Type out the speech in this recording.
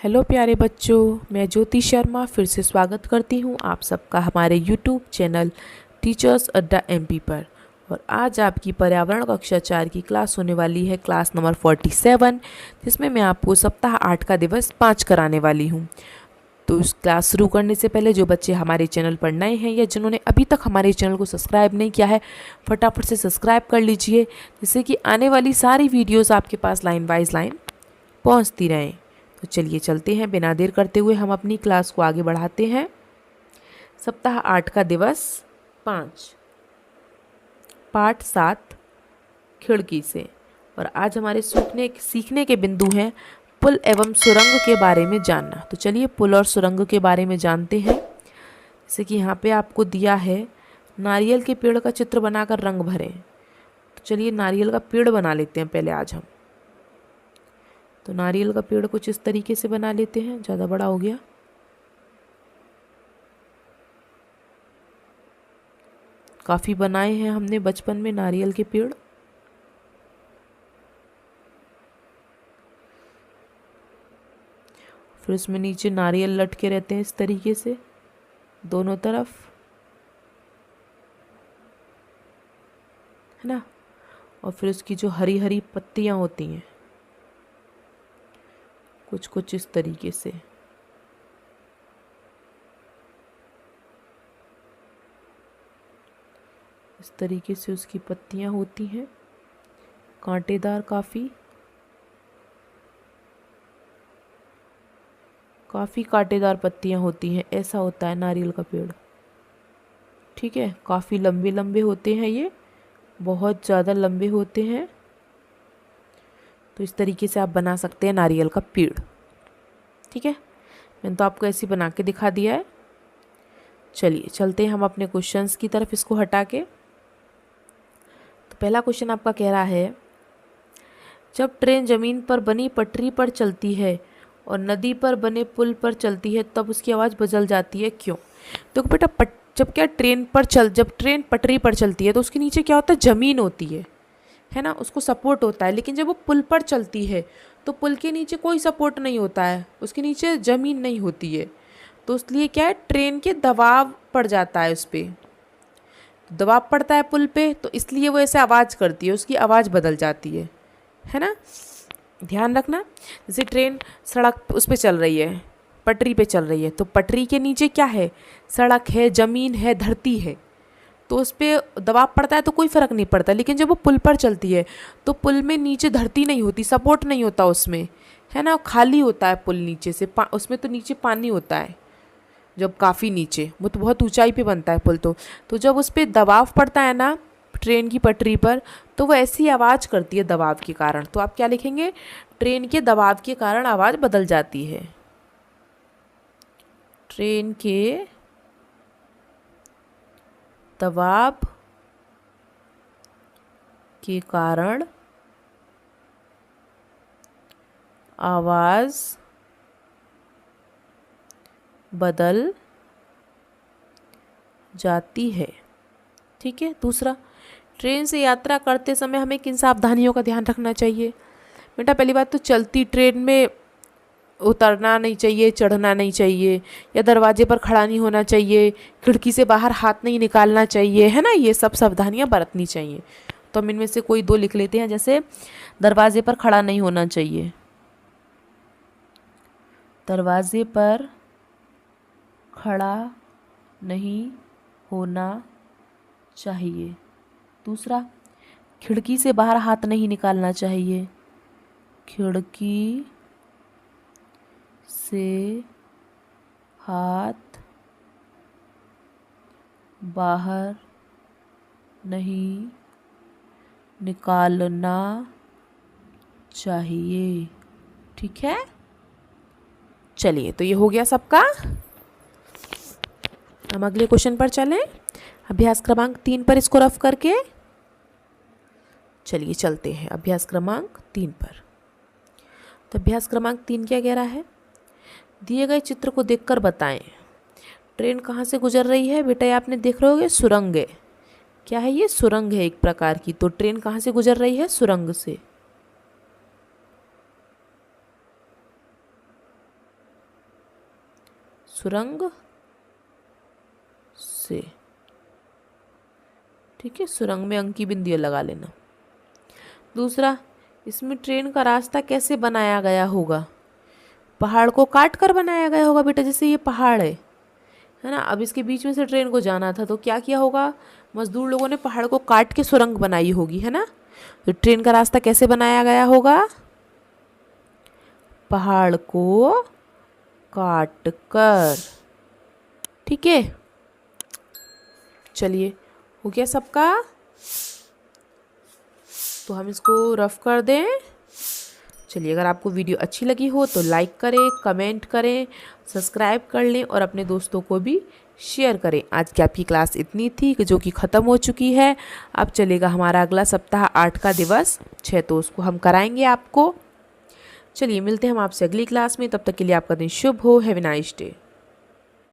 Hello प्यारे बच्चों, मैं ज्योति शर्मा फिर से स्वागत करती हूँ आप सबका हमारे यूट्यूब चैनल टीचर्स अड्डा एमपी पर। और आज आपकी पर्यावरण कक्षा 4 की क्लास होने वाली है, क्लास नंबर 47, जिसमें मैं आपको सप्ताह 8 का दिवस 5 कराने वाली हूँ। तो इस क्लास शुरू करने से पहले जो बच्चे हमारे चैनल पर नए हैं या जिन्होंने अभी तक हमारे चैनल को सब्सक्राइब नहीं किया है, फटाफट से सब्सक्राइब कर लीजिए, जिससे कि आने वाली सारी वीडियोज़ आपके पास लाइन बाइज लाइन पहुँचती रहें। तो चलिए चलते हैं, बिना देर करते हुए हम अपनी क्लास को आगे बढ़ाते हैं। सप्ताह 8 का दिवस 5, पाठ 7, खिड़की से। और आज हमारे सीखने के बिंदु हैं पुल एवं सुरंग के बारे में जानना। तो चलिए पुल और सुरंग के बारे में जानते हैं। जैसे कि यहाँ पे आपको दिया है नारियल के पेड़ का चित्र बनाकर रंग भरें। तो चलिए नारियल का पेड़ बना लेते हैं पहले आज हम। तो नारियल का पेड़ कुछ इस तरीके से बना लेते हैं, ज़्यादा बड़ा हो गया। काफ़ी बनाए हैं हमने बचपन में नारियल के पेड़। फिर उसमें नीचे नारियल लटके रहते हैं इस तरीके से दोनों तरफ, है ना। और फिर उसकी जो हरी हरी पत्तियां होती हैं कुछ कुछ इस तरीके से। इस तरीके से उसकी पत्तियां होती हैं, कांटेदार, काफ़ी कांटेदार पत्तियां होती हैं। ऐसा होता है नारियल का पेड़, ठीक है। काफ़ी लंबे लंबे होते हैं ये, बहुत ज़्यादा लंबे होते हैं। तो इस तरीके से आप बना सकते हैं नारियल का पेड़, ठीक है। मैंने तो आपको ऐसे बना के दिखा दिया है। चलिए चलते हैं हम अपने क्वेश्चंस की तरफ, इसको हटा के। तो पहला क्वेश्चन आपका कह रहा है, जब ट्रेन ज़मीन पर बनी पटरी पर चलती है और नदी पर बने पुल पर चलती है तब उसकी आवाज़ बदल जाती है, क्यों? तो बेटा जब ट्रेन पटरी पर चलती है तो उसके नीचे क्या होता है? ज़मीन होती है ना, उसको सपोर्ट होता है। लेकिन जब वो पुल पर चलती है तो पुल के नीचे कोई सपोर्ट नहीं होता है, उसके नीचे ज़मीन नहीं होती है। तो इसलिए क्या है, ट्रेन के दबाव पड़ जाता है उस पर, दबाव पड़ता है पुल पे, तो इसलिए वो ऐसे आवाज़ करती है, उसकी आवाज़ बदल जाती है ना। ध्यान रखना, जैसे ट्रेन सड़क उस पे चल रही है, पटरी पे चल रही है, तो पटरी के नीचे क्या है? सड़क है, ज़मीन है, धरती है। तो उस पर दबाव पड़ता है तो कोई फ़र्क नहीं पड़ता। लेकिन जब वो पुल पर चलती है तो पुल में नीचे धरती नहीं होती, सपोर्ट नहीं होता उसमें, है ना, खाली होता है पुल नीचे से। उसमें तो नीचे पानी होता है, जब काफ़ी नीचे, वो तो बहुत ऊंचाई पे बनता है पुल। तो जब उस पर दबाव पड़ता है ना ट्रेन की पटरी पर, तो वो ऐसी आवाज़ करती है दबाव के कारण। तो आप क्या लिखेंगे? ट्रेन के दबाव के कारण आवाज़ बदल जाती है। ट्रेन के दबाव के कारण आवाज़ बदल जाती है, ठीक है। दूसरा, ट्रेन से यात्रा करते समय हमें किन सावधानियों का ध्यान रखना चाहिए? बेटा पहली बात तो चलती ट्रेन में उतरना नहीं चाहिए, चढ़ना नहीं चाहिए, या दरवाजे पर खड़ा नहीं होना चाहिए, खिड़की से बाहर हाथ नहीं निकालना चाहिए, है ना। ये सब सावधानियां बरतनी चाहिए। तो हम इनमें से कोई दो लिख लेते हैं। जैसे दरवाजे पर खड़ा नहीं होना चाहिए, दरवाजे पर खड़ा नहीं होना चाहिए। दूसरा, खिड़की से बाहर हाथ नहीं निकालना चाहिए, खिड़की से हाथ बाहर नहीं निकालना चाहिए, ठीक है। चलिए, तो ये हो गया सबका। हम अगले क्वेश्चन पर चलें, अभ्यास क्रमांक 3 पर इसको रफ करके। चलिए चलते हैं अभ्यास क्रमांक 3 पर। तो अभ्यास क्रमांक 3 क्या कह रहा है? दिए गए चित्र को देखकर बताएं ट्रेन कहाँ से गुजर रही है। बेटा ये आपने देख रहे होगे, सुरंग है। क्या है ये? सुरंग है एक प्रकार की। तो ट्रेन कहाँ से गुजर रही है? सुरंग से। सुरंग से। ठीक है, सुरंग में अंक की बिंदियाँ लगा लेना। दूसरा, इसमें ट्रेन का रास्ता कैसे बनाया गया होगा? पहाड़ को काट कर बनाया गया होगा बेटा। जैसे ये पहाड़ है ना, अब इसके बीच में से ट्रेन को जाना था तो क्या किया होगा? मजदूर लोगों ने पहाड़ को काट के सुरंग बनाई होगी, है ना। तो ट्रेन का रास्ता कैसे बनाया गया होगा? पहाड़ को काट कर। ठीक है, चलिए हो गया सबका। तो हम इसको रफ कर दें। चलिए, अगर आपको वीडियो अच्छी लगी हो तो लाइक करें, कमेंट करें, सब्सक्राइब कर लें और अपने दोस्तों को भी शेयर करें। आज की आपकी क्लास इतनी थी जो कि ख़त्म हो चुकी है। अब चलेगा हमारा अगला सप्ताह 8 का दिवस 6, तो उसको हम कराएंगे आपको। चलिए, मिलते हैं हम आपसे अगली क्लास में। तब तक के लिए आपका दिन शुभ हो। Have a nice day.